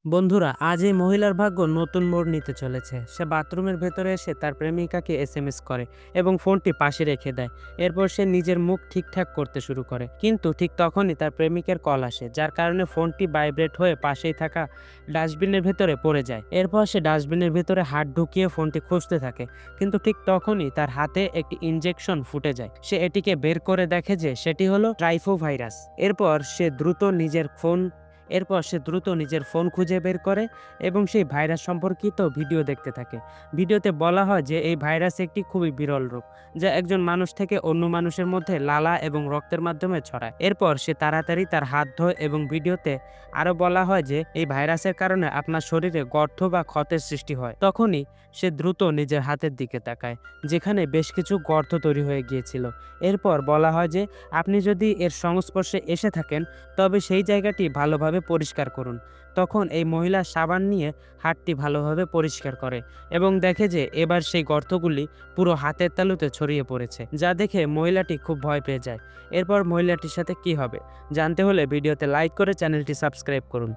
বন্ধুরা, আজ এই মহিলার ভাগ্য নতুন মোড় নিতে চলেছে। সে বাথরুমের ভেতরে এসে তার প্রেমিকাকে এসএমএস করে এবং ফোনটি পাশে রেখে দেয়। এরপর সে নিজের মুখ ঠিকঠাক করতে শুরু করে, কিন্তু ঠিক তখনই তার প্রেমিকের কল আসে, যার কারণে ফোনটি ভাইব্রেট হয়ে পাশেই থাকা ডাস্টবিনের ভেতরে পড়ে যায়। এরপর সে ডাস্টবিনের ভেতরে হাত ঢুকিয়ে ফোনটি খুঁজতে থাকে, কিন্তু ঠিক তখনই তার হাতে একটি ইনজেকশন ফুটে যায়। সে এটিকে বের করে দেখে যে সেটি হলো ট্রাইফোভাইরাস। এরপর সে দ্রুত নিজের ফোন খুঁজে বের করে এবং সেই ভাইরাস সম্পর্কিত ভিডিও দেখতে থাকে। ভিডিওতে বলা হয় যে এই ভাইরাস একটি খুবই বিরল রোগ, যা একজন মানুষ থেকে অন্য মানুষের মধ্যে লালা এবং রক্তের মাধ্যমে ছড়ায়। এরপর সে তাড়াতাড়ি তার হাত ধোয় এবং ভিডিওতে আরও বলা হয় যে এই ভাইরাসের কারণে আপনার শরীরে গর্ত বা ক্ষতের সৃষ্টি হয়। তখনই সে দ্রুত নিজের হাতের দিকে তাকায়, যেখানে বেশ কিছু গর্ত তৈরি হয়ে গিয়েছিল। এরপর বলা হয় যে আপনি যদি এর সংস্পর্শে এসে থাকেন, তবে সেই জায়গাটি ভালোভাবে পরিষ্কার করুন। তখন এই মহিলা সাবান নিয়ে হাতটি ভালোভাবে পরিষ্কার করে এবং দেখে যে এবার সেই গর্তগুলি পুরো হাতের তালুতে ছড়িয়ে পড়েছে, যা দেখে মহিলাটি খুব ভয় পেয়ে যায়। এরপর মহিলাটির সাথে কি হবে জানতে হলে ভিডিওতে লাইক করে চ্যানেলটি সাবস্ক্রাইব করুন।